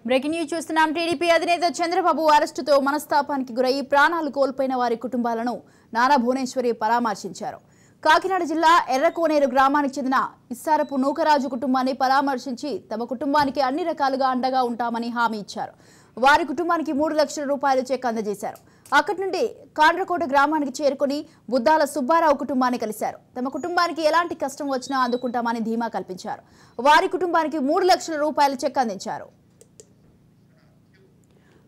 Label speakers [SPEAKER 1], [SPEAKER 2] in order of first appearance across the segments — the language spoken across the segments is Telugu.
[SPEAKER 1] బ్రేకింగ్ న్యూస్ చూస్తున్నాం. టీడీపీ అధినేత చంద్రబాబు అరెస్టుతో మనస్తాపానికి గురై ప్రాణాలు కోల్పోయిన వారి కుటుంబాలను నారా భువనేశ్వరి పరామర్శించారు. కాకినాడ జిల్లా ఎర్రకోనేరు గ్రామానికి చెందిన ఇస్సారపు నూకరాజు కుటుంబాన్ని పరామర్శించి తమ కుటుంబానికి అన్ని రకాలుగా అండగా ఉంటామని హామీ ఇచ్చారు. వారి కుటుంబానికి 3 లక్షల రూపాయలు చెక్ అందజేశారు. అక్కడి నుండి కాండ్రకోట గ్రామానికి చేరుకుని బుద్దాల సుబ్బారావు కుటుంబాన్ని కలిశారు. తమ కుటుంబానికి ఎలాంటి కష్టం వచ్చినా అందుకుంటామని ధీమా కల్పించారు. వారి కుటుంబానికి 3 లక్షల రూపాయల చెక్ అందించారు.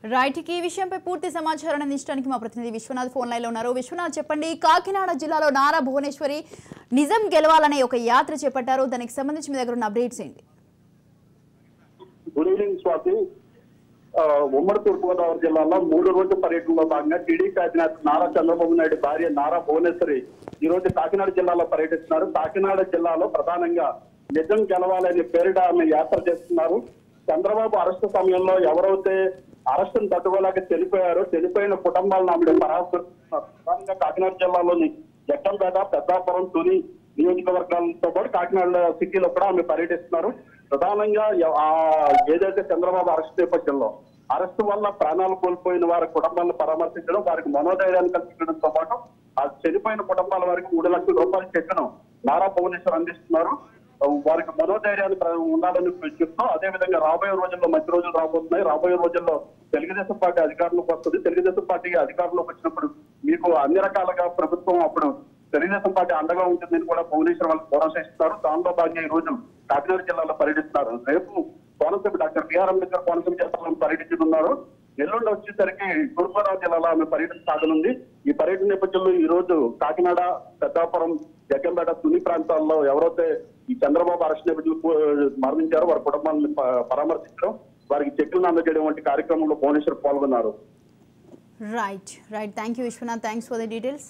[SPEAKER 1] రైట్, ఈ విషయంపై పూర్తి సమాచారాన్ని అందించడానికి మా ప్రతినిధి విశ్వనాథ్ ఫోన్ లైన్లో ఉన్నారు. విశ్వనాథ్, చెప్పండి, కాకినాడ జిల్లాలో నారా భువనేశ్వరి నిజం గెలవాలనే ఒక యాత్ర చేపట్టారు. దానికి సంబంధించి మీ దగ్గర ఉన్న అప్డేట్స్ ఏంటి?
[SPEAKER 2] Good evening Swathi. ఉమ్మడి తూర్పుగోదావరి జిల్లాలో 3 రోజుల పర్యటనలో భాగంగా టీడీపీ అధినేత నారా చంద్రబాబు నాయుడు భార్య నారా భువనేశ్వరి ఈ రోజు కాకినాడ జిల్లాలో పర్యటిస్తున్నారు. కాకినాడ జిల్లాలో ప్రధానంగా నిజం గెలవాలనే పేరిట ఆమె యాత్ర చేస్తున్నారు. చంద్రబాబు అరెస్టు సమయంలో ఎవరైతే అరెస్టును తట్టుకోలేక చనిపోయిన కుటుంబాలను ఆమె పరామర్శిస్తున్నారు. ప్రధానంగా కాకినాడ జిల్లాలోని జగ్గంపేట, పెద్దాపురం, తుని నియోజకవర్గాలతో పాటు కాకినాడ సిటీలో కూడా ఆమె పర్యటిస్తున్నారు. ప్రధానంగా ఏదైతే చంద్రబాబు అరెస్టు నేపథ్యంలో అరెస్టు వల్ల ప్రాణాలు కోల్పోయిన వారి కుటుంబాలను పరామర్శించడం, వారికి మనోధైర్యాన్ని కల్పించడంతో పాటు ఆ చనిపోయిన కుటుంబాల వారికి 3 లక్షల రూపాయల చెక్కును నారా భువనేశ్వర్ అందిస్తున్నారు. వారికి మనోధైర్యాన్ని ఉండాలని చెప్తూ అదేవిధంగా రాబోయే రోజుల్లో మంచి రోజులు రాబోతున్నాయి. రాబోయే రోజుల్లో తెలుగుదేశం పార్టీ అధికారంలోకి వస్తుంది. తెలుగుదేశం పార్టీ అధికారంలోకి వచ్చినప్పుడు మీకు అన్ని రకాలుగా ప్రభుత్వం అప్పుడు తెలుగుదేశం పార్టీ అండగా ఉంటుందని కూడా భువనేశ్వర్ వాళ్ళకి భరోసా ఇస్తున్నారు. దానిలో భాగంగా ఈ రోజు కాకినాడ జిల్లాలో పర్యటిస్తున్నారు. రేపు కోనసీమ డాక్టర్ బిఆర్ అంబేద్కర్ కోనసీమ జిల్లాలో పర్యటించనున్నారు. ఎల్లుండి వచ్చేసరికి తూర్పుగోదావరి జిల్లాలో ఆమె పర్యటన సాగనుంది. ఈ పర్యటన నేపథ్యంలో ఈ రోజు కాకినాడ, పెద్దాపురం, జగ్గంపేట, తుని ప్రాంతాల్లో ఎవరైతే ఈ చంద్రబాబు అరెస్ట్ నేపథ్యంలో మరణించారో వారి కుటుంబాలను పరామర్శించడం, వారికి చెక్కులను అందజేయడం వంటి కార్యక్రమంలో భువనేశ్వర్ పాల్గొన్నారు.
[SPEAKER 1] Right, thank you Vishwanath, thanks for the details.